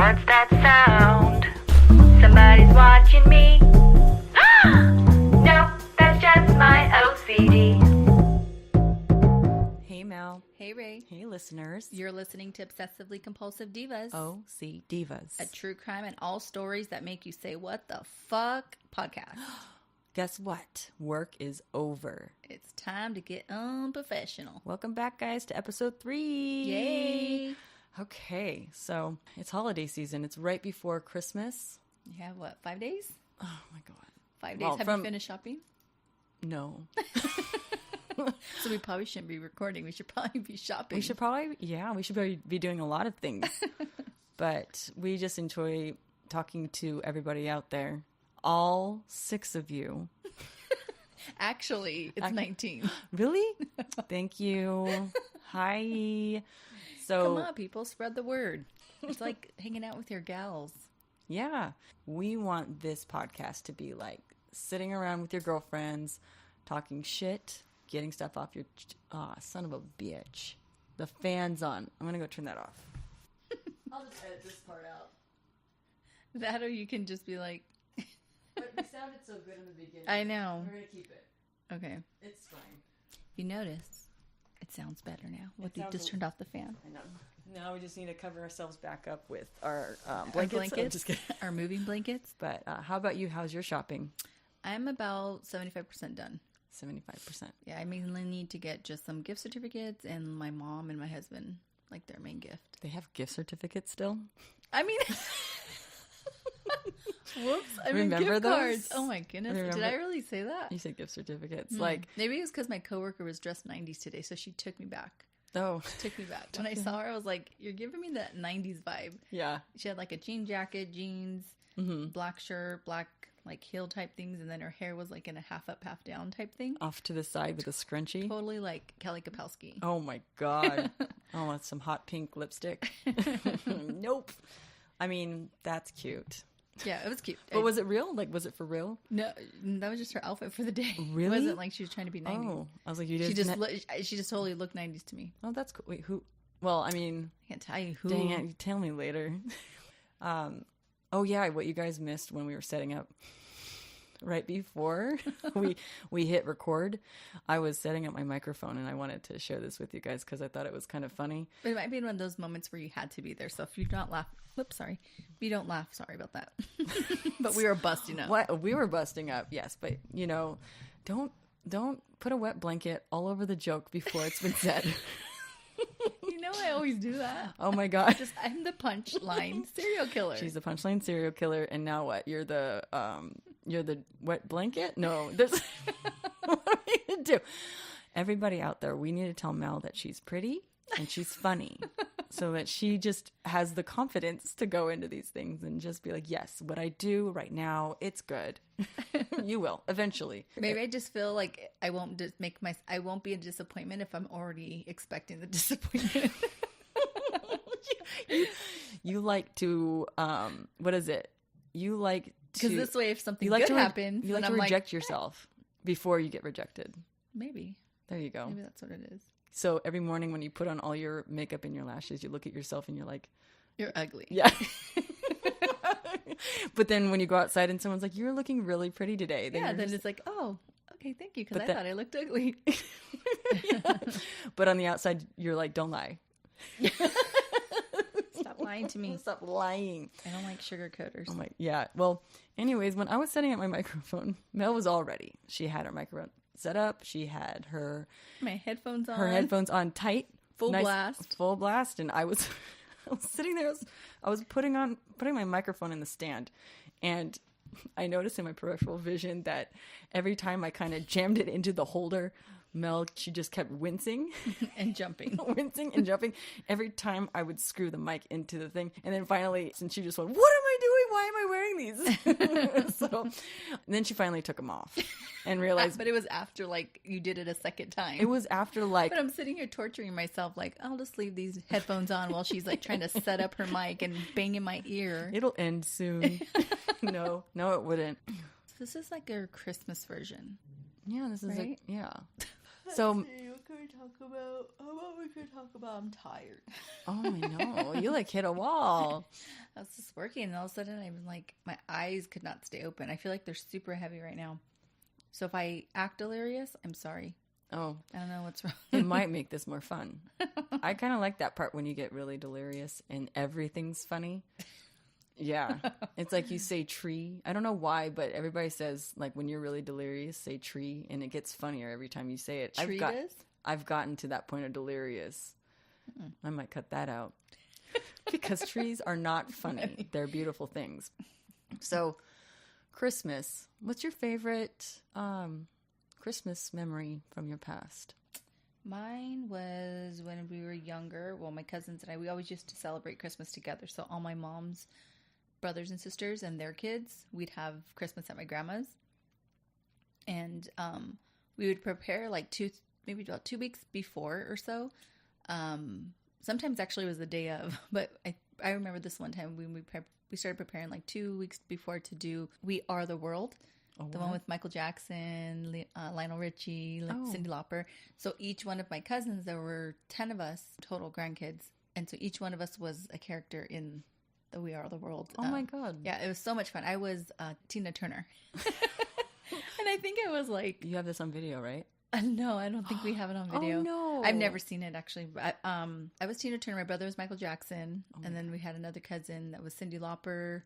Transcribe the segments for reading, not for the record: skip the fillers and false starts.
What's that sound? Somebody's watching me. No, that's just my OCD. Hey Mel. Hey Ray. Hey listeners. You're listening to Obsessively Compulsive Divas. OC Divas. A true crime and all stories that make you say, what the fuck podcast. Guess what? Work is over. It's time to get unprofessional. Welcome back, guys, to episode 3. Yay. Okay, so it's holiday season. It's right before Christmas. You have what, 5 days? Oh my God. 5 days. Have you finished shopping? No. So we probably shouldn't be recording. We should probably be shopping. We should probably be doing a lot of things. But we just enjoy talking to everybody out there. All 6 of you. Actually, it's 19. Really? Thank you. Hi. So come on, people, spread the word. It's like hanging out with your gals. Yeah. We want this podcast to be like sitting around with your girlfriends, talking shit, getting stuff off your... son of a bitch. The fan's on. I'm going to go turn that off. I'll just edit this part out. That or you can just be like... But we sounded so good in the beginning. I know. We're going to keep it. Okay. It's fine. You notice it sounds better now. Look, you sounds just turned off the fan. I know. Now we just need to cover ourselves back up with our blankets. Our Just kidding. our moving blankets. But how about you? How's your shopping? I'm about 75% done. 75%. Yeah, I mainly need to get just some gift certificates and my mom and my husband, like their main gift. They have gift certificates still? I mean... Whoops, I mean Remember gift those? cards. Oh my goodness. Did I really say that? You said gift certificates. Like, maybe it was because my coworker was dressed 90s today, so she took me back. oh. Took me back. When I saw her, I was like, you're giving me that 90s vibe. Yeah. She had like a jean jacket, jeans, black shirt, black like heel type things, and then her hair was like in a half up, half down type thing. Off to the side with a scrunchie. Totally like Kelly Kapowski. Oh my God. Oh, that's some hot pink lipstick. Nope. I mean, that's cute. Yeah, it was cute. But was it real? Like, was it for real? No, that was just her outfit for the day. Really? It wasn't like she was trying to be 90s. Oh, I was like, you did. She just totally looked 90s to me. Oh, that's cool. Wait, who? Well, I mean, I can't tell you who. dang it, you tell me later. Oh yeah, what you guys missed when we were setting up. Right before we hit record, I was setting up my microphone, and I wanted to share this with you guys because I thought it was kind of funny. It might be one of those moments where you had to be there. So if you don't laugh, sorry. If you don't laugh, sorry about that. But we were busting up. What we were busting up, yes, but don't put a wet blanket all over the joke before it's been said. You know I always do that. Oh my God. I'm the punchline serial killer. She's the punchline serial killer, and now what? You're the wet blanket? No, there's what are we gonna do? Everybody out there, we need to tell Mel that she's pretty and she's funny, so that she just has the confidence to go into these things and just be like, yes, what I do right now, it's good. You will eventually. Maybe I just feel like I won't be a disappointment if I'm already expecting the disappointment. You like to what is it? You like to, because this way, if something good happens, you like to reject yourself before you get rejected. Maybe. There you go. Maybe that's what it is. So every morning when you put on all your makeup and your lashes, you look at yourself and you're like, you're ugly. Yeah. But then when you go outside and someone's like, you're looking really pretty today. Then it's like, oh, okay, thank you, because I thought I looked ugly. Yeah. But on the outside, you're like, don't lie. Stop lying to me. Stop lying. I don't like sugarcoaters. Oh my, yeah. Well, anyways, when I was setting up my microphone, Mel was all ready. She had her microphone set up. She had my headphones on. Her headphones on tight. Full blast. And I was sitting there. I was putting my microphone in the stand, and I noticed in my peripheral vision that every time I kind of jammed it into the holder, Mel, she just kept wincing and jumping. Wincing and jumping every time I would screw the mic into the thing. And then finally, since she just went, what am I doing? Why am I wearing these? So then she finally took them off and realized. But it was after, like, you did it a second time. It was after, like. But I'm sitting here torturing myself, like, I'll just leave these headphones on while she's, like, trying to set up her mic and bang in my ear. It'll end soon. No, it wouldn't. So this is like a Christmas version. Yeah, this is right? yeah. So can we talk about? What we could talk about? I'm tired. Oh, I know. You like hit a wall. I was just working, and all of a sudden, I was like, my eyes could not stay open. I feel like they're super heavy right now. So if I act delirious, I'm sorry. Oh, I don't know what's wrong. it might make this more fun. I kind of like that part when you get really delirious and everything's funny. Yeah. It's like you say tree. I don't know why, but everybody says, like, when you're really delirious, say tree, and it gets funnier every time you say it. I've gotten to that point of delirious. I might cut that out. Because trees are not funny. They're beautiful things. So, Christmas. What's your favorite Christmas memory from your past? Mine was when we were younger. Well, my cousins and I, we always used to celebrate Christmas together. So all my mom's brothers and sisters and their kids, we'd have Christmas at my grandma's. And we would prepare like maybe about 2 weeks before or so. Sometimes actually it was the day of. But I remember this one time when we started preparing like 2 weeks before to do We Are the World. The one with Michael Jackson, Lionel Richie, Cyndi Lauper. So each one of my cousins, there were 10 of us, total grandkids. And so each one of us was a character in the We Are the World. Oh my God. Yeah, it was so much fun. I was Tina Turner. And I think I was like... You have this on video, right? No, I don't think we have it on video. Oh, no. I've never seen it, actually. But, I was Tina Turner. My brother was Michael Jackson. And then we had another cousin that was Cyndi Lauper,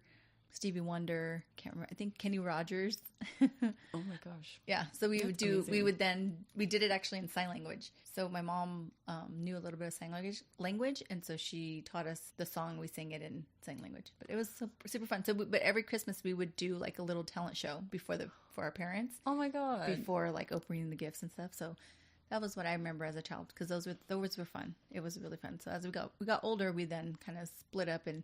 Stevie Wonder, can't remember. I think Kenny Rogers. Oh my gosh. Yeah. So we That's amazing. We did it actually in sign language. So my mom knew a little bit of sign language. And so she taught us the song. We sang it in sign language, but it was super fun. So, but every Christmas we would do like a little talent show for our parents. Oh my God. Before like opening the gifts and stuff. So that was what I remember as a child, because those were fun. It was really fun. So as we got older, we then kind of split up, and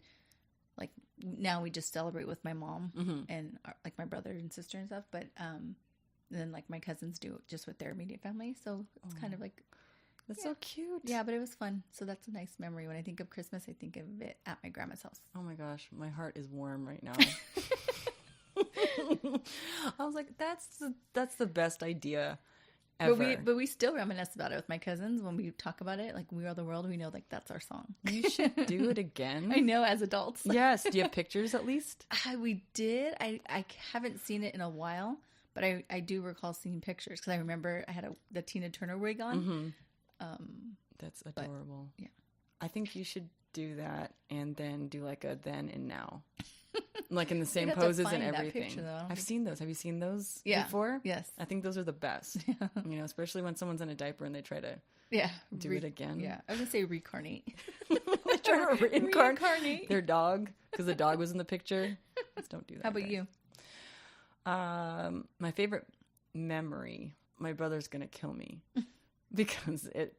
like now we just celebrate with my mom and like my brother and sister and stuff. But then like my cousins do it just with their immediate family. So it's kind of like, that's so cute. Yeah, but it was fun. So that's a nice memory. When I think of Christmas, I think of it at my grandma's house. Oh my gosh, my heart is warm right now. I was like, that's the best idea ever. But we still reminisce about it with my cousins when we talk about it. Like We Are the World, we know like that's our song. You should do it again. I know, as adults. Yes. Do you have pictures at least? We did. I haven't seen it in a while, but I do recall seeing pictures, because I remember I had the Tina Turner wig on. That's adorable. But, yeah. I think you should do that and then do like a then and now. Like in the same poses and everything. Picture, I've seen those. Have you seen those Yeah. before? Yes. I think those are the best. You know, especially when someone's in a diaper and they try to do it again. Yeah. I was going to say reincarnate. They try to Reincarnate. their dog, because the dog was in the picture. Just don't do that. How about guys. you? My favorite memory, my brother's going to kill me. Because it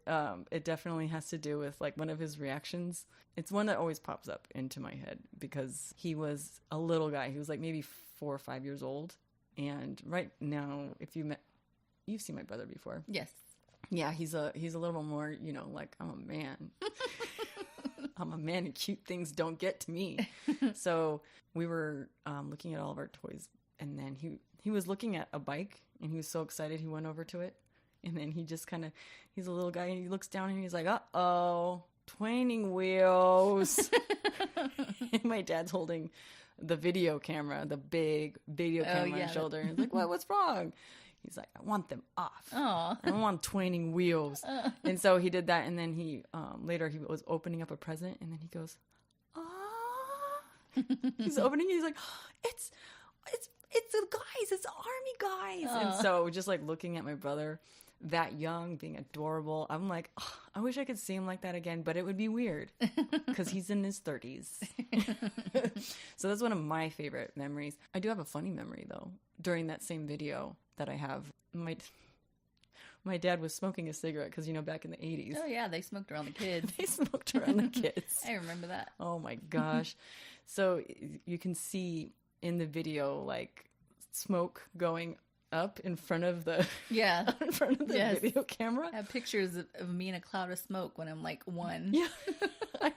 definitely has to do with like one of his reactions. It's one that always pops up into my head, because he was a little guy. He was like maybe 4 or 5 years old. And right now, you've seen my brother before. Yes. Yeah, he's a little more, you know, like, I'm a man. I'm a man and cute things don't get to me. So we were looking at all of our toys, and then he was looking at a bike, and he was so excited he went over to it. And then he just kind of, he's a little guy, and he looks down and he's like, uh-oh, twining wheels. And my dad's holding the video camera, the big video camera on his shoulder. And he's like, what's wrong? He's like, I want them off. Aw. I want twining wheels. And so he did that. And then he, later he was opening up a present, and then he goes, ah. He's opening it. He's like, it's the guys. It's the army guys. And so just like looking at my brother that young, being adorable, I'm like, oh, I wish I could see him like that again, but it would be weird because he's in his 30s. So that's one of my favorite memories. I do have a funny memory though. During that same video that I have, my dad was smoking a cigarette, because, you know, back in the 80s. Oh yeah, they smoked around the kids. They smoked around the kids. I remember that. Oh my gosh. So you can see in the video like smoke going up in front of the video camera. I have pictures of me in a cloud of smoke when I'm like 1. Yeah. I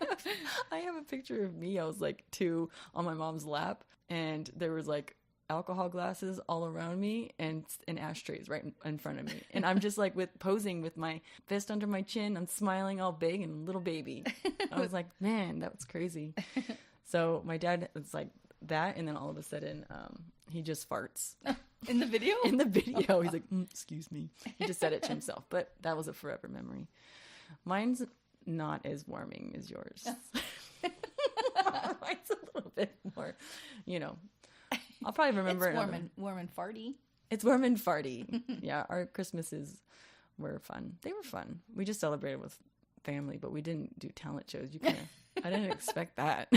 have a picture of me. I was like 2 on my mom's lap, and there was like alcohol glasses all around me and ashtrays right in front of me. And I'm just like posing with my fist under my chin. I'm smiling all big and little baby. I was like, man, that was crazy. So my dad was like that. And then all of a sudden, he just farts. In the video? In the video. He's like, excuse me. He just said it to himself. But that was a forever memory. Mine's not as warming as yours. Mine's a little bit more, I'll probably remember it's it. warm and farty. It's warm and farty. Yeah, our Christmases were fun. They were fun. We just celebrated with family, but we didn't do talent shows. I didn't expect that.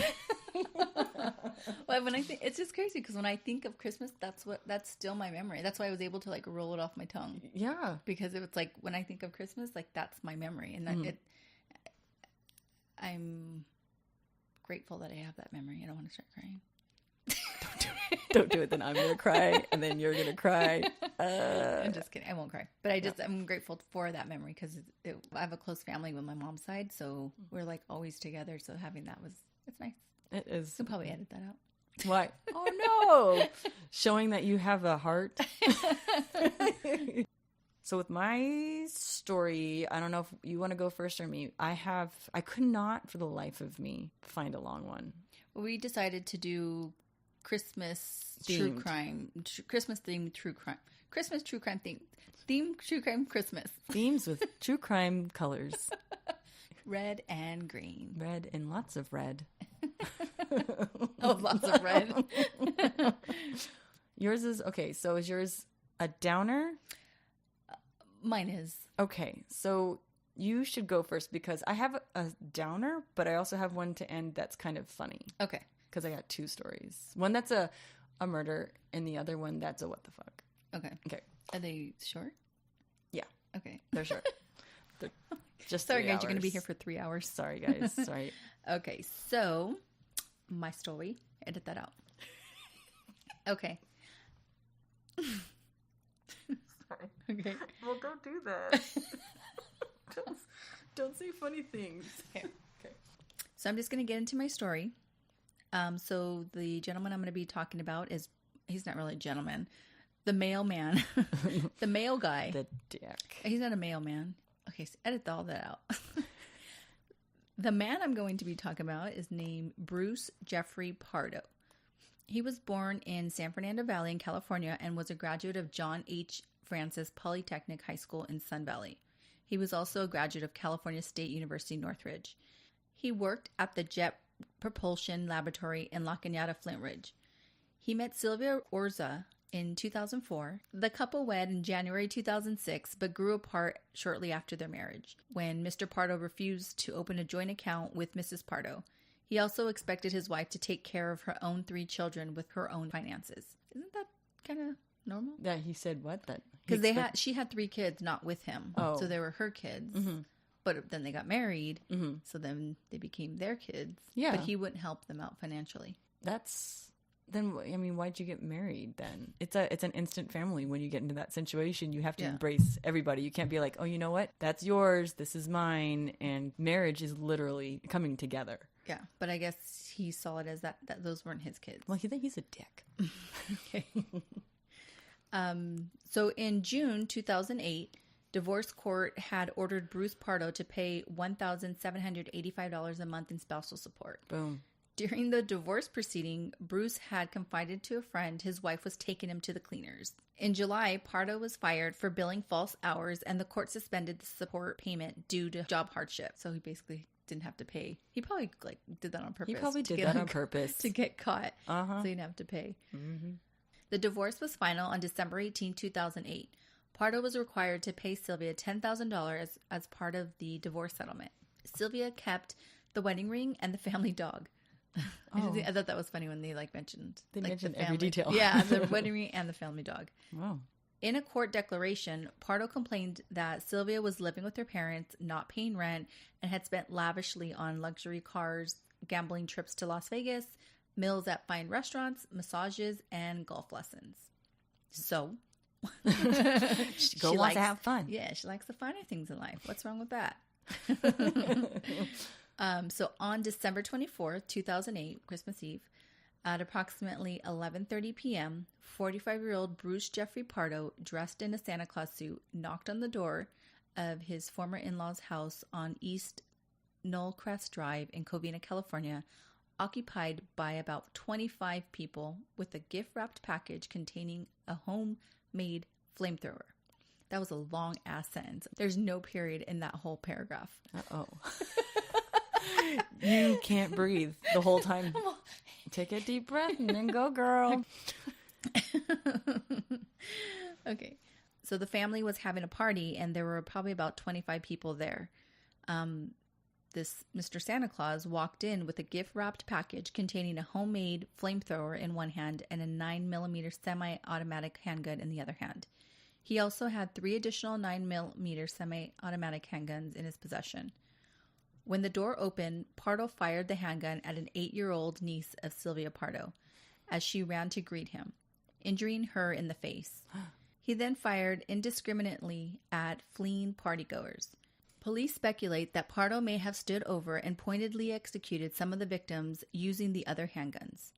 Well, it's just crazy because when I think of Christmas, that's still my memory. That's why I was able to like roll it off my tongue. Yeah, because it was like when I think of Christmas, like that's my memory, and that I'm grateful that I have that memory. I don't want to start crying. Don't do it. Then I'm gonna cry, and then you're gonna cry. I'm just kidding. I won't cry, but I'm grateful for that memory because I have a close family with my mom's side, so we're like always together. So having that it's nice. It is. You'll probably edit that out. Why? Oh no! Showing that you have a heart. So with my story, I don't know if you want to go first or me. I could not for the life of me find a long one. Well, we decided to do Christmas Themed. true crime, Christmas themed true crime, Christmas true crime themed true crime Christmas. Themes with true crime colors. Red and green. Red and lots of red. Oh, lots of red. Yours is, okay, so is yours a downer? Mine is. Okay, so you should go first because I have a downer, but I also have one to end that's kind of funny. Okay. Because I got two stories. One that's a murder, and the other one that's a what the fuck. Okay. Okay. Are they short? Yeah. Okay. They're short. They're just Sorry, 3 guys. hours. You're going to be here for 3 hours. Sorry, guys. Sorry. Okay. So, my story. Edit that out. Okay. Sorry. Okay. Well, don't do that. don't say funny things. Okay. So I'm just going to get into my story. So the gentleman I'm going to be talking about he's not really a gentleman. The mailman. The mail guy. The dick. He's not a mailman. Okay, so edit all that out. The man I'm going to be talking about is named Bruce Jeffrey Pardo. He was born in San Fernando Valley in California and was a graduate of John H. Francis Polytechnic High School in Sun Valley. He was also a graduate of California State University Northridge. He worked at the Jet Propulsion Laboratory in La Cañada, Flint Ridge. He met Sylvia Orza in 2004. The couple wed in January 2006, but grew apart shortly after their marriage, when Mr. Pardo refused to open a joint account with Mrs. Pardo. He also expected his wife to take care of her own 3 children with her own finances. Isn't that kind of normal? Yeah, he said what? That Because she had 3 kids, not with him. Oh. So they were her kids. Mm-hmm. But then they got married. Mm-hmm. So then they became their kids. Yeah. But he wouldn't help them out financially. Then, I mean, why'd you get married then? It's an instant family. When you get into that situation, you have to Yeah. embrace everybody. You can't be like, oh, you know what? That's yours. This is mine. And marriage is literally coming together. Yeah. But I guess he saw it as that those weren't his kids. Well, you think he's a dick. Okay. So in June 2008, divorce court had ordered Bruce Pardo to pay $1,785 a month in spousal support. Boom. During the divorce proceeding, Bruce had confided to a friend his wife was taking him to the cleaners. In July, Pardo was fired for billing false hours, and the court suspended the support payment due to job hardship. So he basically didn't have to pay. He probably did that on purpose. He probably did that on purpose. To get caught. Uh-huh. So he didn't have to pay. Mm-hmm. The divorce was final on December 18, 2008. Pardo was required to pay Sylvia $10,000 as part of the divorce settlement. Sylvia kept the wedding ring and the family dog. Oh. I thought that was funny when they mentioned mentioned the every family. detail. Yeah, the wedding ring and the family dog. Wow. In a court declaration, Pardo complained that Sylvia was living with her parents, not paying rent, and had spent lavishly on luxury cars, gambling trips to Las Vegas, meals at fine restaurants, massages, and golf lessons. So, She wants to have fun. Yeah, she likes the finer things in life. What's wrong with that? So on December 24th, 2008, Christmas Eve, At approximately 11:30 p.m., 45-year-old Bruce Jeffrey Pardo, dressed in a Santa Claus suit, knocked on the door of his former in-laws' house on East Knollcrest Drive in Covina, California, occupied by about 25 people with a gift-wrapped package containing a homemade flamethrower. That was a long-ass sentence. There's no period in that whole paragraph. Uh-oh. You can't breathe the whole time. Take a deep breath and then go, girl. Okay. So the family was having a party, and there were probably about 25 people there. This Mr. Santa Claus walked in with a gift-wrapped package containing a homemade flamethrower in one hand and a 9mm semi-automatic handgun in the other hand. He also had 3 additional 9mm semi-automatic handguns in his possession. When the door opened, Pardo fired the handgun at an 8-year-old niece of Sylvia Pardo as she ran to greet him, injuring her in the face. He then fired indiscriminately at fleeing partygoers. Police speculate that Pardo may have stood over and pointedly executed some of the victims using the other handguns.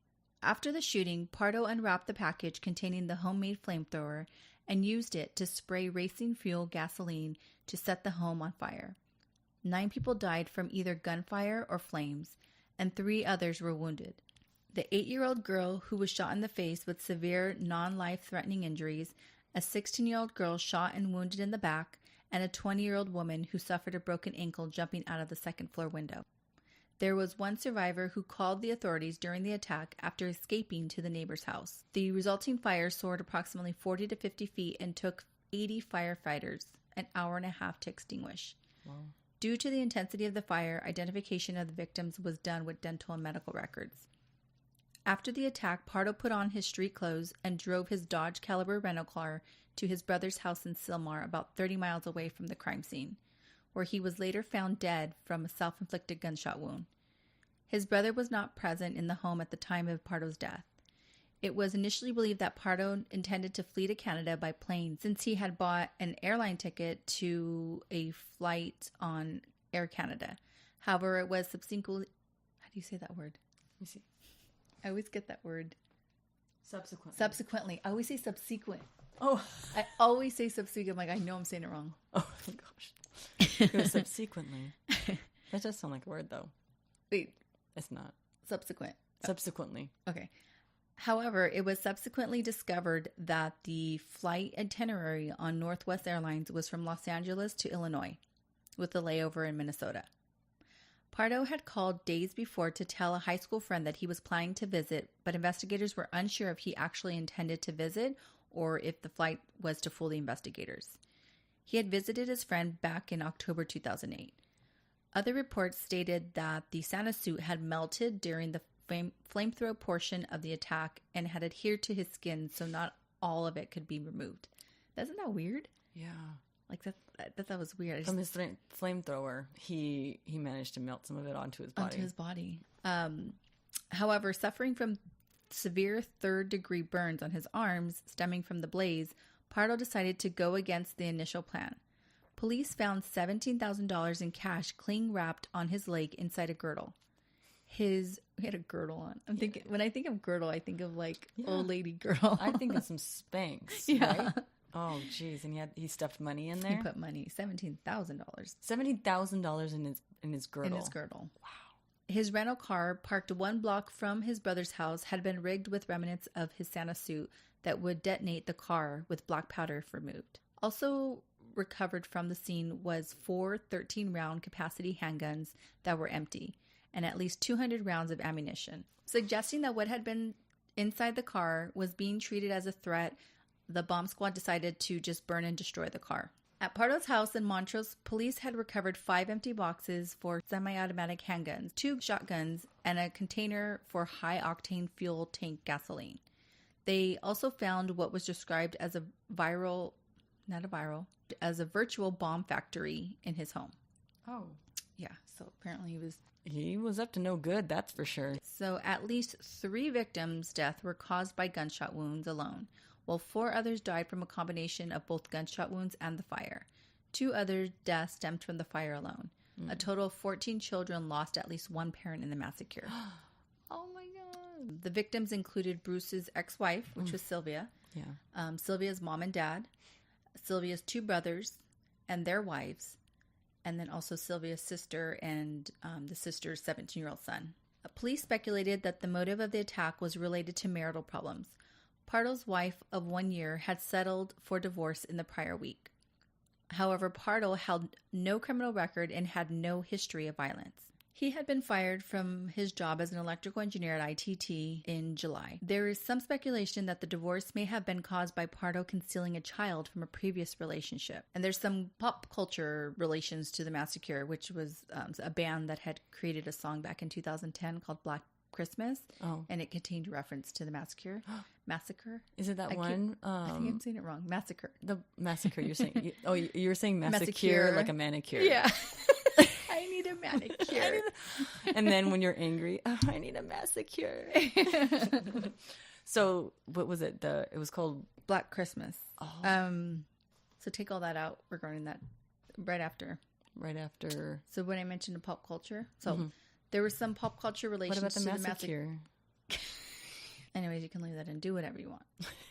After the shooting, Pardo unwrapped the package containing the homemade flamethrower and used it to spray racing fuel gasoline to set the home on fire. 9 people died from either gunfire or flames, and 3 others were wounded. The 8-year-old girl who was shot in the face with severe non-life-threatening injuries, a 16-year-old girl shot and wounded in the back, and a 20-year-old woman who suffered a broken ankle jumping out of the second-floor window. There was one survivor who called the authorities during the attack after escaping to the neighbor's house. The resulting fire soared approximately 40 to 50 feet and took 80 firefighters an hour and a half to extinguish. Wow. Due to the intensity of the fire, identification of the victims was done with dental and medical records. After the attack, Pardo put on his street clothes and drove his Dodge Caliber rental car to his brother's house in Sylmar, about 30 miles away from the crime scene, where he was later found dead from a self-inflicted gunshot wound. His brother was not present in the home at the time of Pardo's death. It was initially believed that Pardo intended to flee to Canada by plane since he had bought an airline ticket to a flight on Air Canada. However, it was subsequently... How do you say that word? Let me see. I always get that word. Subsequently. I always say subsequent. Oh. I always say subsequent. I'm like, I know I'm saying it wrong. Oh, my gosh. It was subsequently. That does sound like a word, though. Wait. It's not. Subsequent. Subsequently. Okay. However, it was subsequently discovered that the flight itinerary on Northwest Airlines was from Los Angeles to Illinois, with a layover in Minnesota. Pardo had called days before to tell a high school friend that he was planning to visit, but investigators were unsure if he actually intended to visit or if the flight was to fool the investigators. He had visited his friend back in October 2008. Other reports stated that the Santa suit had melted during the flamethrower portion of the attack and had adhered to his skin, so not all of it could be removed. Isn't that weird? Yeah. Like that was weird. From his flamethrower, he managed to melt some of it onto his body. However, suffering from severe third-degree burns on his arms stemming from the blaze, Pardo decided to go against the initial plan. Police found $17,000 in cash cling-wrapped on his leg inside a girdle. He had a girdle on. I'm thinking, when I think of girdle, I think of like old lady girdle. I think of some Spanx, right? Oh, geez. And he stuffed money in there? He put money, $17,000. $17,000 in his girdle. In his girdle. Wow. His rental car, parked 1 block from his brother's house, had been rigged with remnants of his Santa suit that would detonate the car with black powder if removed. Also recovered from the scene was 4 13-round capacity handguns that were empty, and at least 200 rounds of ammunition. Suggesting that what had been inside the car was being treated as a threat, the bomb squad decided to just burn and destroy the car. At Pardo's house in Montrose, police had recovered 5 empty boxes for semi-automatic handguns, 2 shotguns, and a container for high-octane fuel tank gasoline. They also found what was described as a virtual bomb factory in his home. Oh. Yeah, so apparently he was up to no good, that's for sure. So at least 3 victims' deaths were caused by gunshot wounds alone, while 4 others died from a combination of both gunshot wounds and the fire. 2 other deaths stemmed from the fire alone. A total of 14 children lost at least one parent in the massacre. Oh my God. The victims included Bruce's ex-wife, which was Sylvia, Sylvia's mom and dad, Sylvia's 2 brothers and their wives, and then also Sylvia's sister and the sister's 17-year-old son. Police speculated that the motive of the attack was related to marital problems. Pardo's wife of 1 year had settled for divorce in the prior week. However, Pardo held no criminal record and had no history of violence. He had been fired from his job as an electrical engineer at ITT in July. There is some speculation that the divorce may have been caused by Pardo concealing a child from a previous relationship. And there's some pop culture relations to the Massicure, which was a band that had created a song back in 2010 called Black Christmas. Oh. And it contained reference to the Massicure. Massacre. Is it that one? I think I'm saying it wrong. Massacre. The Massacre, you're saying. You were saying Massicure like a manicure. Yeah. I need a manicure. And then when you're angry, I need a massacure. So what was it? It was called Black Christmas. Oh. So take all that out regarding that right after. So when I mentioned the pop culture, there was some pop culture relations what about the to massacre? Anyways, you can leave that and do whatever you want.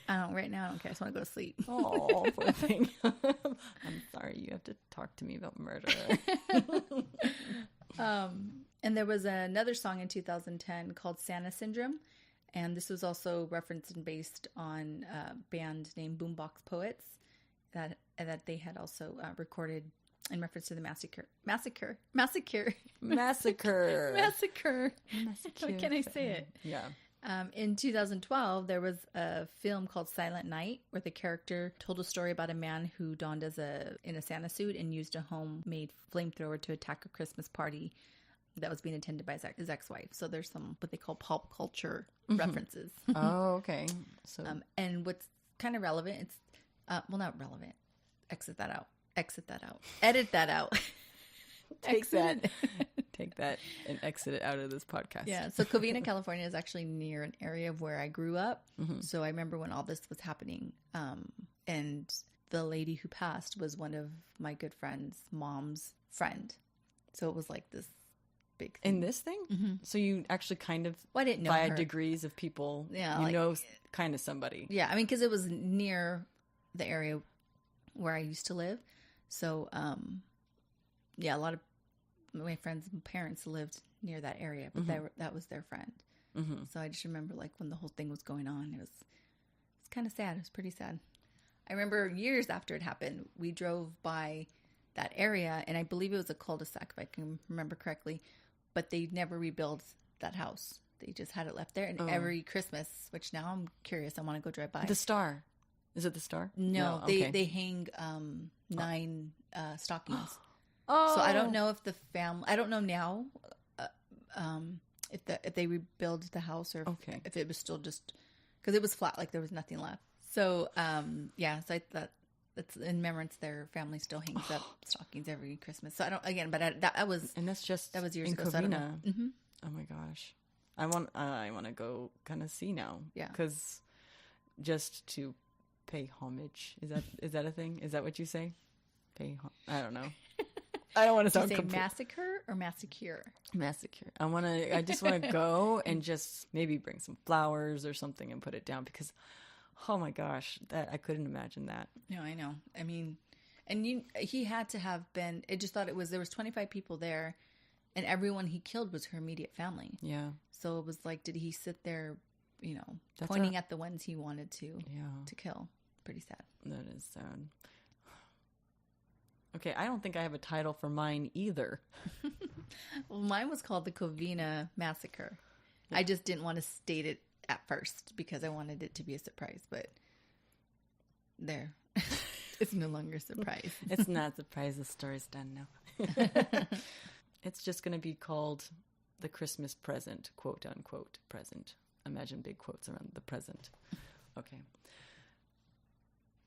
Right now, I don't care. I just want to go to sleep. Oh, poor thing. I'm sorry. You have to talk to me about murder. And there was another song in 2010 called Santa Syndrome. And this was also referenced and based on a band named Boombox Poets that they had also recorded in reference to the Massicure. Massacre. Why can't I say it? Yeah. In 2012, there was a film called Silent Night where the character told a story about a man who donned in a Santa suit and used a homemade flamethrower to attack a Christmas party that was being attended by his ex-wife. So there's some what they call pop culture references. Oh, okay. So and what's kind of relevant, it's not relevant. Exit that out. Edit that out. Take that and exit it out of this podcast. Yeah. So Covina, California is actually near an area of where I grew up. Mm-hmm. So I remember when all this was happening. And the lady who passed was one of my good friend's mom's friend. So it was like this big thing. In this thing? Mm-hmm. So you actually kind of, I didn't know via her. Degrees of people, kind of somebody. Yeah. I mean, because it was near the area where I used to live. So, a lot of my friends' parents lived near that area, but that was their friend. Mm-hmm. So I just remember like when the whole thing was going on, it was kind of sad. It was pretty sad. I remember years after it happened, we drove by that area, and I believe it was a cul-de-sac, if I can remember correctly, but they never rebuilt that house. They just had it left there, and every Christmas, which now I'm curious, I want to go drive by. The Star. Is it the Star? No, they hang 9 stockings. Oh, so I don't know if the family. I don't know now if they rebuild the house or if it was still just because it was flat, like there was nothing left. So so I thought that's in remembrance. Their family still hangs up stockings every Christmas. So I don't that was years ago. Covina. So I don't know. Mm-hmm. Oh my gosh, I want to go kind of see now. Yeah, because just to pay homage is that a thing? Is that what you say? I don't know. I don't want to sound. Do you say massacre or massacure? Massacure. I just want to go and just maybe bring some flowers or something and put it down because, oh my gosh, that I couldn't imagine that. No, I know. I mean, and he had to have been. I just thought there was 25 people there, and everyone he killed was her immediate family. Yeah. So it was like, did he sit there, pointing at the ones he wanted to kill? Pretty sad. That is sad. Okay, I don't think I have a title for mine either. Well, mine was called the Covina Massacre. Yeah. I just didn't want to state it at first because I wanted it to be a surprise, but there. It's no longer a surprise. It's not a surprise. The story's done now. It's just going to be called the Christmas present, quote unquote present. Imagine big quotes around the present. Okay.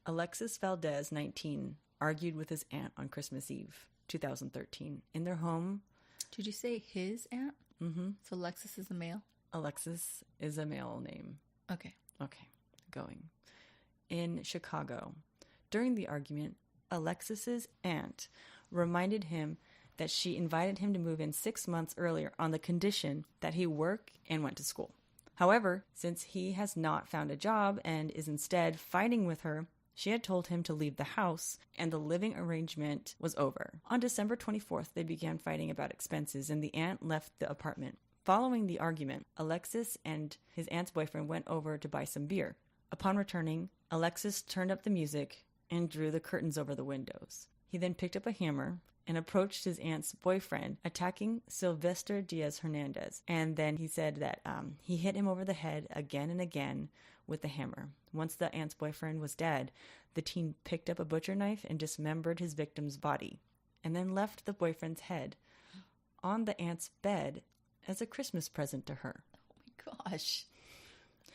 Alexis Valdez, 19, argued with his aunt on Christmas Eve, 2013, in their home. Did you say his aunt? Mm-hmm. So Alexis is a male? Alexis is a male name. Okay. Going. In Chicago. During the argument, Alexis's aunt reminded him that she invited him to move in 6 months earlier on the condition that he work and went to school. However, since he has not found a job and is instead fighting with her, she had told him to leave the house, and the living arrangement was over. On December 24th, they began fighting about expenses, and the aunt left the apartment. Following the argument, Alexis and his aunt's boyfriend went over to buy some beer. Upon returning, Alexis turned up the music and drew the curtains over the windows. He then picked up a hammer and approached his aunt's boyfriend, attacking Sylvester Diaz Hernandez. And then he said that he hit him over the head again and again with the hammer. Once the aunt's boyfriend was dead, the teen picked up a butcher knife and dismembered his victim's body, and then left the boyfriend's head on the aunt's bed as a Christmas present to her. Oh my gosh.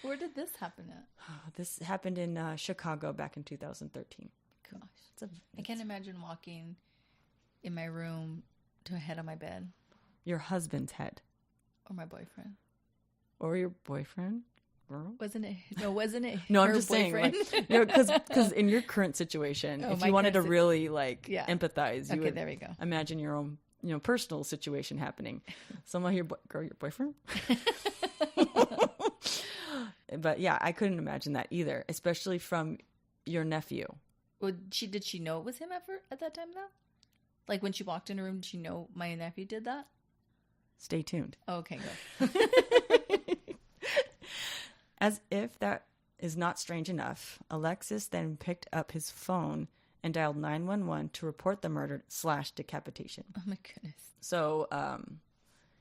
Where did this happen at? This happened in Chicago back in 2013. Gosh. I can't imagine walking in my room to a head on my bed. Your husband's head. Or my boyfriend. Or your boyfriend? Girl? Wasn't it? No, her I'm just boyfriend? saying, like, because in your current situation, if you wanted to really empathize, you would there we go. Imagine your own, personal situation happening. Somehow your boyfriend. But yeah, I couldn't imagine that either, especially from your nephew. Well, did she know it was him at that time though? Like when she walked in her room, did she know my nephew did that? Stay tuned. Oh, okay, good. As if that is not strange enough, Alexis then picked up his phone and dialed 911 to report the murder / decapitation. Oh my goodness. So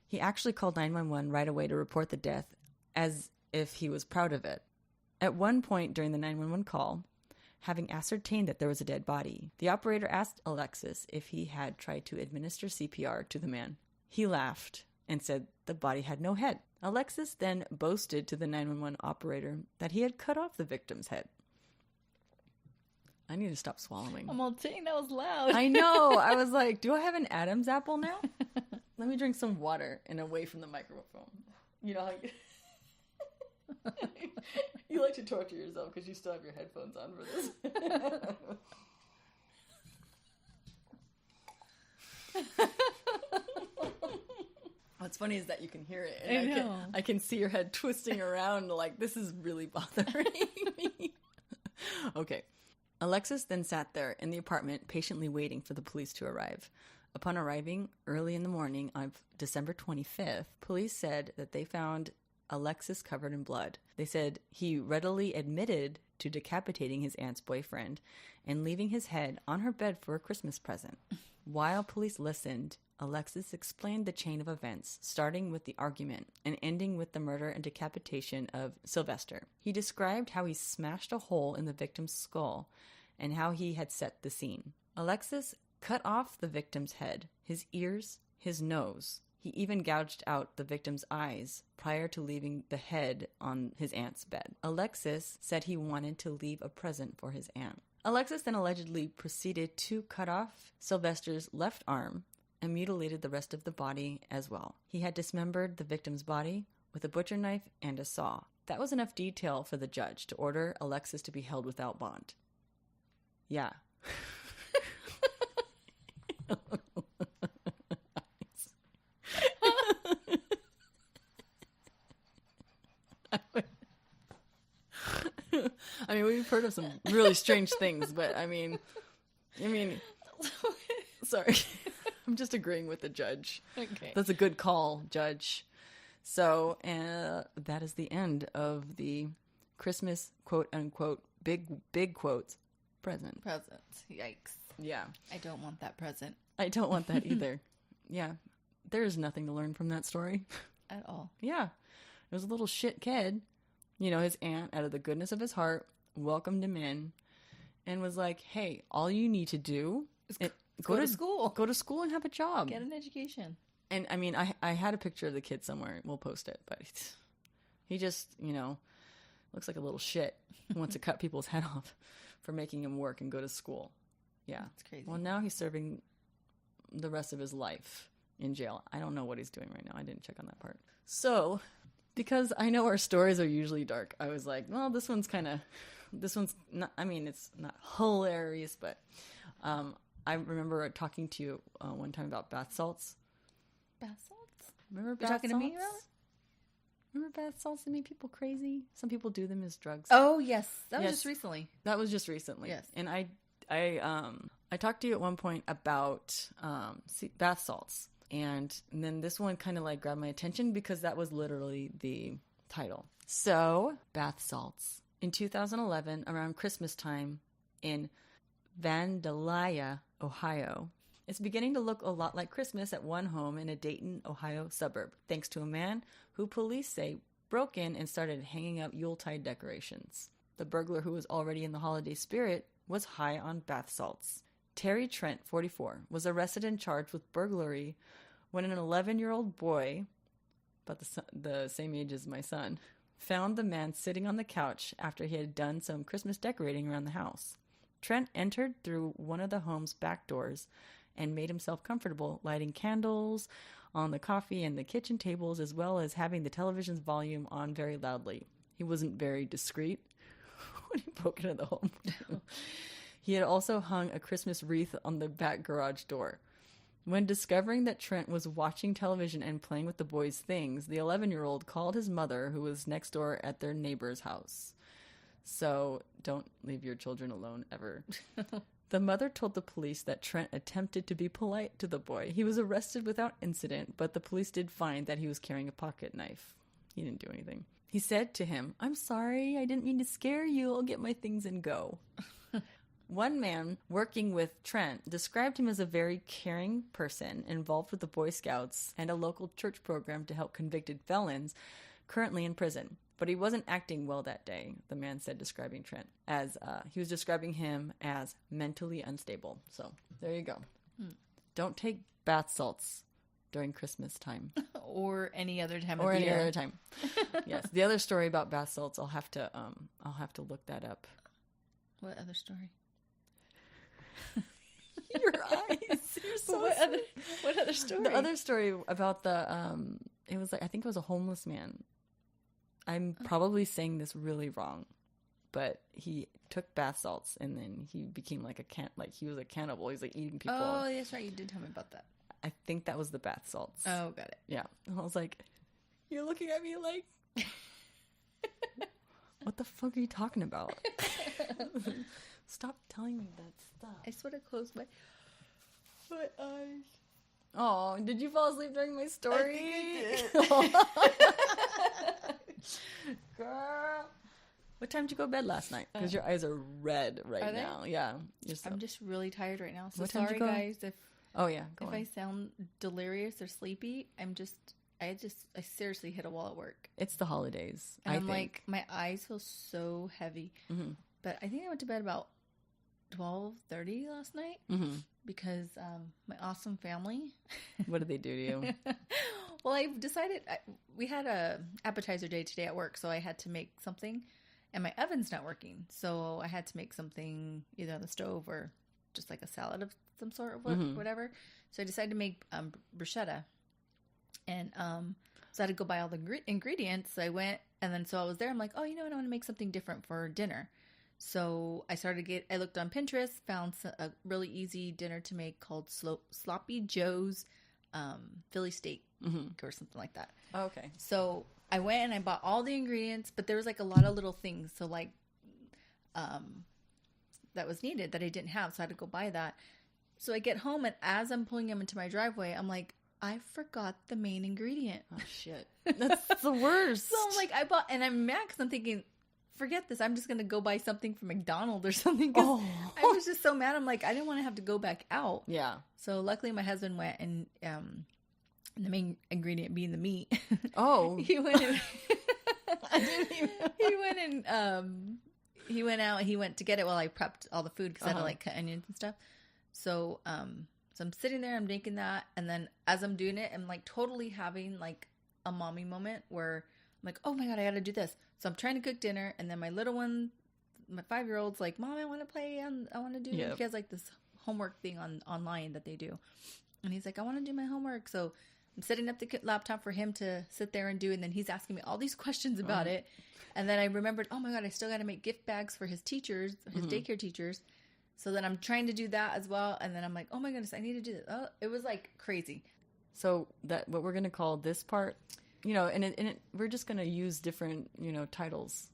he actually called 911 right away to report the death as if he was proud of it. At one point during the 911 call, having ascertained that there was a dead body, the operator asked Alexis if he had tried to administer CPR to the man. He laughed and said the body had no head. Alexis then boasted to the 911 operator that he had cut off the victim's head. I need to stop swallowing. I'm all dang, that was loud. I know. I was like, do I have an Adam's apple now? Let me drink some water and away from the microphone. You know how you like to torture yourself because you still have your headphones on for this. What's funny is that you can hear it. And I can see your head twisting around like, this is really bothering me. Okay. Alexis then sat there in the apartment patiently waiting for the police to arrive. Upon arriving early in the morning of December 25th, police said that they found Alexis covered in blood. They said he readily admitted to decapitating his aunt's boyfriend and leaving his head on her bed for a Christmas present. While police listened, Alexis explained the chain of events, starting with the argument and ending with the murder and decapitation of Sylvester. He described how he smashed a hole in the victim's skull and how he had set the scene. Alexis cut off the victim's head, his ears, his nose. He even gouged out the victim's eyes prior to leaving the head on his aunt's bed. Alexis said he wanted to leave a present for his aunt. Alexis then allegedly proceeded to cut off Sylvester's left arm and mutilated the rest of the body as well. He had dismembered the victim's body with a butcher knife and a saw. That was enough detail for the judge to order Alexis to be held without bond. Yeah. I mean, we've heard of some really strange things, but I mean, sorry. I'm just agreeing with the judge. Okay. That's a good call, judge. So, that is the end of the Christmas, quote unquote, big quotes, present. Presents. Yikes. Yeah. I don't want that present. I don't want that either. Yeah. There is nothing to learn from that story. At all. Yeah. It was a little shit kid. You know, his aunt, out of the goodness of his heart, welcomed him in and was like, hey, all you need to do is go to school. Go to school and have a job. Get an education. And I mean, I had a picture of the kid somewhere. We'll post it. But he just, looks like a little shit who wants to cut people's head off for making him work and go to school. Yeah. That's crazy. Well, now he's serving the rest of his life in jail. I don't know what he's doing right now. I didn't check on that part. So, because I know our stories are usually dark, I was like, well, this one's not, I mean, it's not hilarious, but I remember talking to you one time about bath salts. Bath salts? Remember You're bath talking salts? to me, Robert? Remember bath salts that make people crazy? Some people do them as drugs. Oh, yes. That was Yes. just recently. That was just recently. Yes. And I talked to you at one point about bath salts. And then this one kind of like grabbed my attention because that was literally the title. So, bath salts. In 2011, around Christmas time in Vandalia, Ohio, it's beginning to look a lot like Christmas at one home in a Dayton, Ohio suburb, thanks to a man who police say broke in and started hanging up Yuletide decorations. The burglar, who was already in the holiday spirit, was high on bath salts. Terry Trent, 44, was arrested and charged with burglary when an 11-year-old boy, about the same age as my son, found the man sitting on the couch after he had done some Christmas decorating around the house. Trent entered through one of the home's back doors and made himself comfortable, lighting candles on the coffee and the kitchen tables, as well as having the television's volume on very loudly. He wasn't very discreet when he broke into the home. He had also hung a Christmas wreath on the back garage door. When discovering that Trent was watching television and playing with the boy's things, the 11-year-old called his mother, who was next door at their neighbor's house. So don't leave your children alone ever. The mother told the police that Trent attempted to be polite to the boy. He was arrested without incident, but the police did find that he was carrying a pocket knife. He didn't do anything. He said to him, "I'm sorry, I didn't mean to scare you. I'll get my things and go." One man working with Trent described him as a very caring person involved with the Boy Scouts and a local church program to help convicted felons currently in prison. But he wasn't acting well that day, the man said, describing Trent as, he was describing him as mentally unstable. So there you go. Don't take bath salts during Christmas time. Or any other time Or of any year. other time. Yes. The other story about bath salts, I'll have to look that up. What other story? Your eyes. You're so What other story? The other story about it was like, I think it was a homeless man. I'm probably saying this really wrong, but he took bath salts and then he became like he was a cannibal. He's like eating people. Oh, that's right. You did tell me about that. I think that was the bath salts. Oh, got it. Yeah. And I was like, you're looking at me like, what the fuck are you talking about? Stop telling me that stuff. I sort of closed my eyes. Oh, did you fall asleep during my story? I think I did. Girl. What time did you go to bed last night? Because your eyes are red right Are they? now. Yeah. I'm just really tired right now. So What time did sorry, you go? guys, if Oh, yeah. Go on. I sound delirious or sleepy. I seriously hit a wall at work. It's the holidays. And I I'm think. like, my eyes feel so heavy. Mm-hmm. But I think I went to bed about 12:30 last night Mm-hmm. because my awesome family. What did they do to you? Well, I've decided we had a appetizer day today at work, so I had to make something, and my oven's not working, so I had to make something either on the stove or just like a salad of some sort of whatever. So I decided to make bruschetta, and so I had to go buy all the ingredients. So I went, and then so I was there. I'm like, oh, you know what? I want to make something different for dinner. So I I looked on Pinterest, found a really easy dinner to make called Sloppy Joe's Philly steak or something like that. Oh, okay. So I went and I bought all the ingredients, but there was like a lot of little things. So like, that was needed that I didn't have. So I had to go buy that. So I get home, and as I'm pulling them into my driveway, I'm like, I forgot the main ingredient. Oh, shit. That's the worst. So I'm like, and I'm mad because I'm thinking, forget this. I'm just going to go buy something from McDonald's or something. Oh. I was just so mad. I'm like, I didn't want to have to go back out. Yeah. So luckily my husband went, and the main ingredient being the meat. Oh. he went and I didn't even... he went out. He went to get it while I prepped all the food because I had to like cut onions and stuff. So so I'm sitting there, I'm making that, and then as I'm doing it, I'm like totally having like a mommy moment where I'm like, oh my god, I gotta do this. So I'm trying to cook dinner, and then my little one, my 5-year-old's like, Mom, I want to play. I want to do. Yep. He has like this homework thing online that they do, and he's like, I want to do my homework. So I'm setting up the laptop for him to sit there and do, and then he's asking me all these questions about it. And then I remembered, oh my god, I still got to make gift bags for his teachers, his daycare teachers. So then I'm trying to do that as well, and then I'm like, oh my goodness, I need to do this. Oh, it was like crazy. So what we're going to call this part you know, and we're just going to use different, you know, titles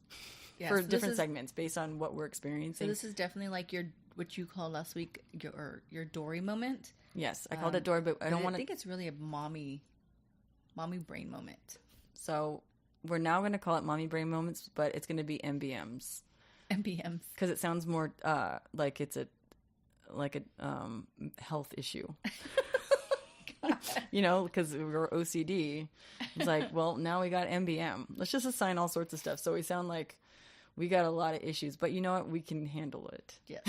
for so different segments based on what we're experiencing. So this is definitely like what you called last week, your Dory moment. Yes, I called it Dory, but I don't want to. I think it's really a mommy brain moment. So we're now going to call it mommy brain moments, but it's going to be MBMs. MBMs. Because it sounds more like it's a health issue. You know, because we're OCD. It's like, well, now we got MBM. Let's just assign all sorts of stuff. So we sound like we got a lot of issues. But you know what? We can handle it. Yes.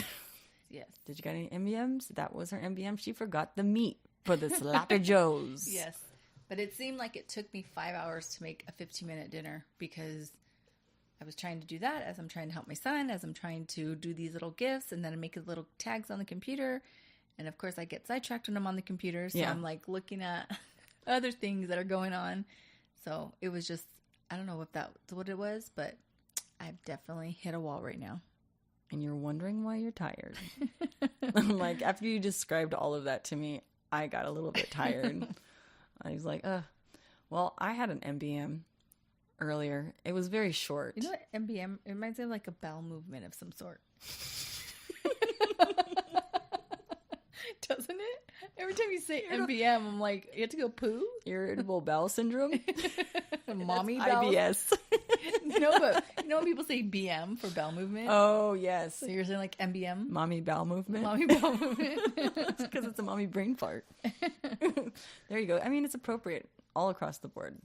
Yes. Did you got any MBMs? That was her MBM. She forgot the meat for the Slacker Joes. Yes. But it seemed like it took me 5 hours to make a 15-minute dinner because I was trying to do that as I'm trying to help my son, as I'm trying to do these little gifts, and then I make little tags on the computer. And of course, I get sidetracked when I'm on the computer. So I'm like looking at other things that are going on. So it was just, I don't know if that's what it was, but I've definitely hit a wall right now. And you're wondering why you're tired. I'm like, after you described all of that to me, I got a little bit tired. I was like, well, I had an MBM earlier. It was very short. You know what MBM? It reminds me of like a bowel movement of some sort. Doesn't it? Every time you say MBM, I'm like, you have to go poo? Irritable bowel syndrome? Mommy bowel? IBS. No, but you know when people say BM for bowel movement? Oh, yes. So you're saying like MBM? Mommy bowel movement? Mommy bowel movement. Because it's a mommy brain fart. There you go. I mean, it's appropriate all across the board.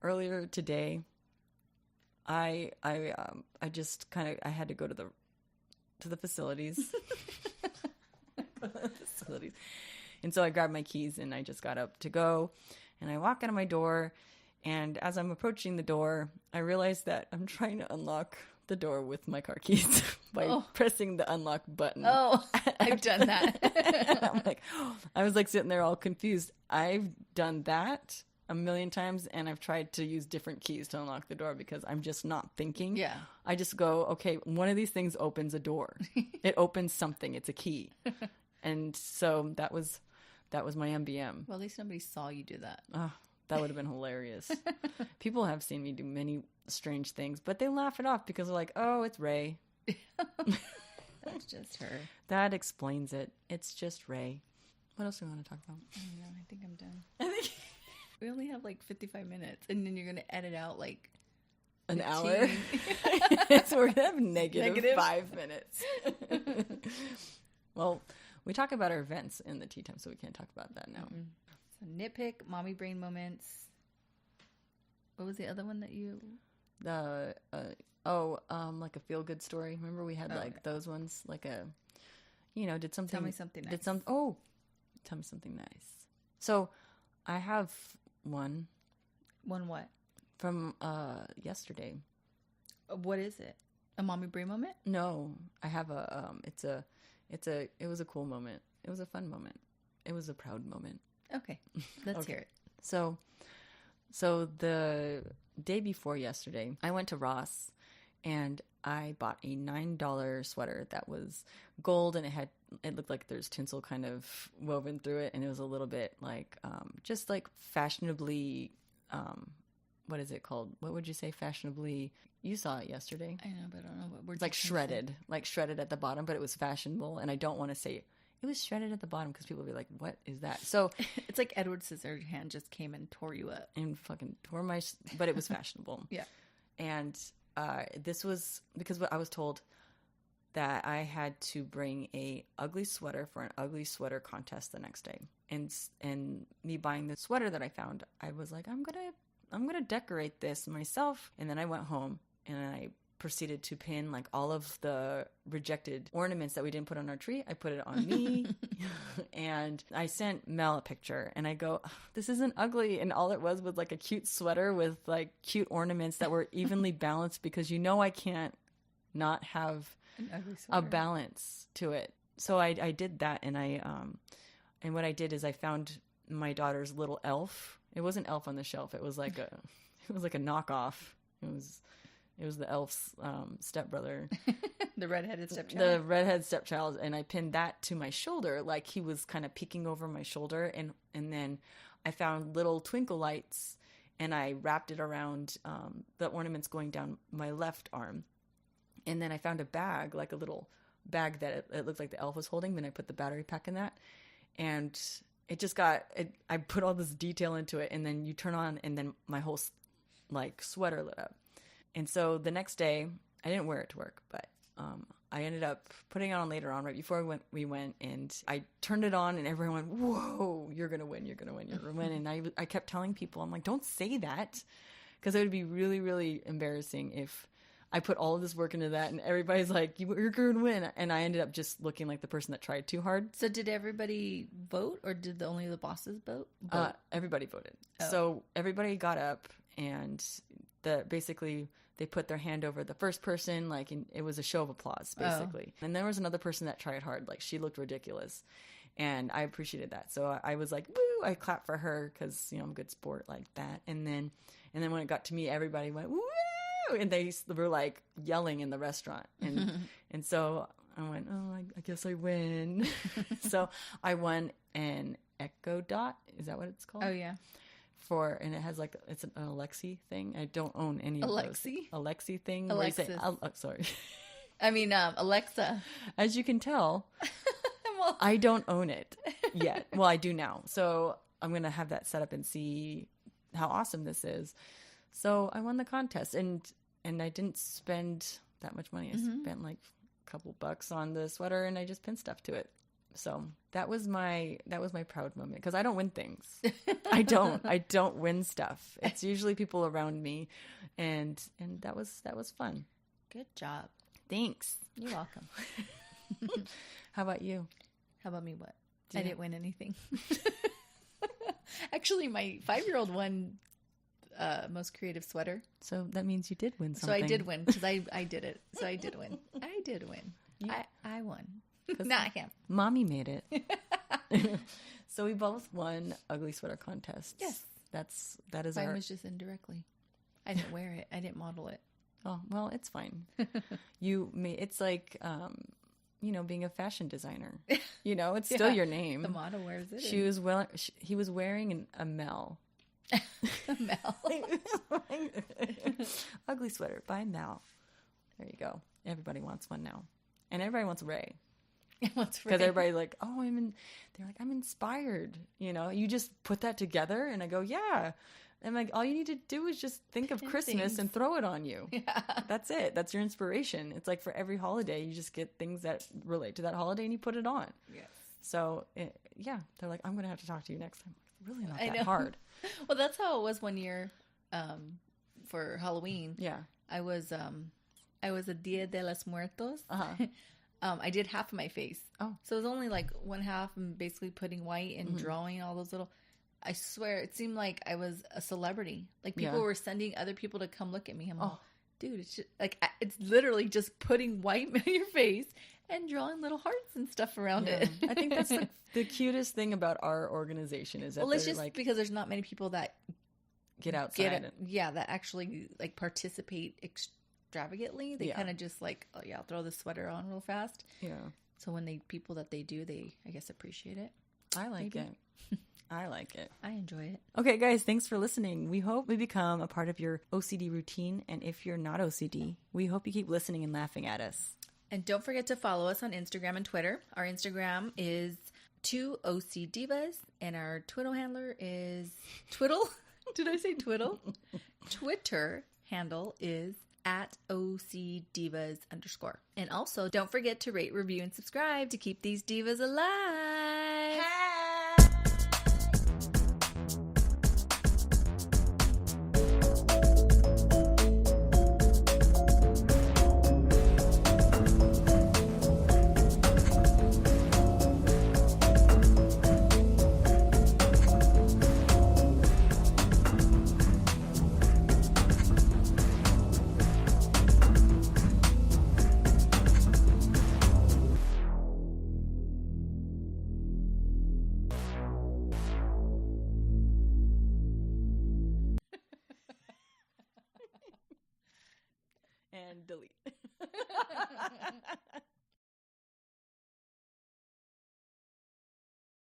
Earlier today, I just kind of, I had to go to the facilities. And so I grabbed my keys and I just got up to go, and I walk out of my door, and as I'm approaching the door, I realized that I'm trying to unlock the door with my car keys by pressing the unlock button. Oh, I've done that. I'm like, I was like sitting there all confused. I've done that a million times, and I've tried to use different keys to unlock the door because I'm just not thinking. Yeah. I just go, okay, one of these things opens a door. It opens something. It's a key. And so that was my MBM. Well, at least nobody saw you do that. Oh, that would have been hilarious. People have seen me do many strange things, but they laugh it off because they're like, oh, it's Ray. That's just her. That explains it. It's just Ray. What else do we want to talk about? I don't know. I think I'm done. We only have like 55 minutes, and then you're going to edit out like an 15. hour. So we're going to have negative 5 minutes. Well, we talk about our events in the tea time, so we can't talk about that now. Mm-hmm. So nitpick, mommy brain moments. What was the other one that you? Like a feel good story. Remember we had those ones, like a, did something. Tell me something nice. Tell me something nice. So I have one. One what? From yesterday. What is it? A mommy brain moment? No, I have it was a cool moment. It was a fun moment. It was a proud moment. Okay. Let's hear it. So the day before yesterday, I went to Ross and I bought a $9 sweater that was gold, and it looked like there's tinsel kind of woven through it, and it was a little bit like just like fashionably what is it called? What would you say fashionably? You saw it yesterday. I know, but I don't know what word. It's like shredded at the bottom, but it was fashionable, and I don't want to say it was shredded at the bottom because people will be like, what is that? So it's like Edward Scissorhands just came and tore you up. And fucking tore but it was fashionable. Yeah. And this was because I was told that I had to bring a ugly sweater for an ugly sweater contest the next day. And me buying the sweater that I found, I was like, I'm gonna decorate this myself. And then I went home and I proceeded to pin like all of the rejected ornaments that we didn't put on our tree. I put it on me. And I sent Mel a picture and I go, this isn't ugly. And all it was like a cute sweater with like cute ornaments that were evenly balanced, because I can't not have a balance to it. So I did that, and and what I did is I found my daughter's little elf. It wasn't Elf on the Shelf. It was like a knockoff. It was the elf's stepbrother. The redheaded stepchild. The redhead stepchild. And I pinned that to my shoulder, like he was kind of peeking over my shoulder. And then I found little twinkle lights and I wrapped it around the ornaments going down my left arm. And then I found a bag, like a little bag that it looked like the elf was holding. Then I put the battery pack in that. And it just I put all this detail into it. And then you turn on and then my whole like sweater lit up. And so the next day, I didn't wear it to work, but I ended up putting it on later on, right before we went, and I turned it on, and everyone went, "Whoa, you're gonna win! You're gonna win! You're gonna win!" And I kept telling people, I'm like, "Don't say that," because it would be really, really embarrassing if I put all of this work into that, and everybody's like, "You're gonna win," and I ended up just looking like the person that tried too hard. So did everybody vote, or did only the bosses vote? Everybody voted. Oh. So everybody got up, and basically they put their hand over the first person, like, and it was a show of applause, basically. And there was another person that tried hard, like, she looked ridiculous, and I appreciated that. So I was like, woo! I clapped for her because I'm a good sport like that. And then when it got to me, everybody went woo, and they were like yelling in the restaurant, and so I went, oh, I guess I win. So I won an Echo Dot. Is that what it's called? Oh yeah. And it has like, it's an Alexi thing. I don't own any of Alexi? those. Alexi thing. Where you say, sorry. I mean, Alexa. As you can tell, I don't own it yet. Well, I do now. So I'm going to have that set up and see how awesome this is. So I won the contest, and I didn't spend that much money. I spent like a couple bucks on the sweater, and I just pin stuff to it. So that was my proud moment, because I don't win things. I don't win stuff. It's usually people around me, and that was fun. Good job. Thanks. You're welcome. How about you? How about me? What? I didn't win anything. Actually, my 5-year-old won most creative sweater. So that means you did win something. So I did win, because I did it. So I did win. I did win. I won. Not him. Mommy made it. So we both won ugly sweater contests. Yes. That is Mine was just indirectly. I didn't wear it. I didn't model it. Oh, well, it's fine. It's like, being a fashion designer. It's still your name. The model wears it. He was wearing a Mel. Mel. Ugly sweater by Mel. There you go. Everybody wants one now. And everybody wants Ray. Because everybody's like, oh, they're like, I'm inspired. You just put that together, and I go, yeah. And like, all you need to do is just think of Christmas and throw it on you. Yeah. That's it. That's your inspiration. It's like for every holiday, you just get things that relate to that holiday and you put it on. Yes. So, they're like, I'm going to have to talk to you next time. It's really not that hard. Well, that's how it was one year for Halloween. Yeah. I was a Dia de los Muertos. Uh-huh. I did half of my face. Oh. So it was only like one half, and basically putting white and drawing all those little... I swear, it seemed like I was a celebrity. Like, people were sending other people to come look at me. I'm like, dude, it's just, like, it's literally just putting white on your face and drawing little hearts and stuff around it. I think that's the cutest thing about our organization is that it's just like, because there's not many people that get outside. That actually, like, participate extravagantly. They kind of just like, oh yeah, I'll throw the sweater on real fast. Yeah. So when people that they do, they, I guess, appreciate it. I like it. I like it. I enjoy it. Okay, guys, thanks for listening. We hope we become a part of your OCD routine. And if you're not OCD, we hope you keep listening and laughing at us. And don't forget to follow us on Instagram and Twitter. Our Instagram is 2OCDivas, and our Twitter handler is Twiddle. Did I say Twiddle? Twitter handle is @OCDivas_. And also, don't forget to rate, review, and subscribe to keep these divas alive. And delete.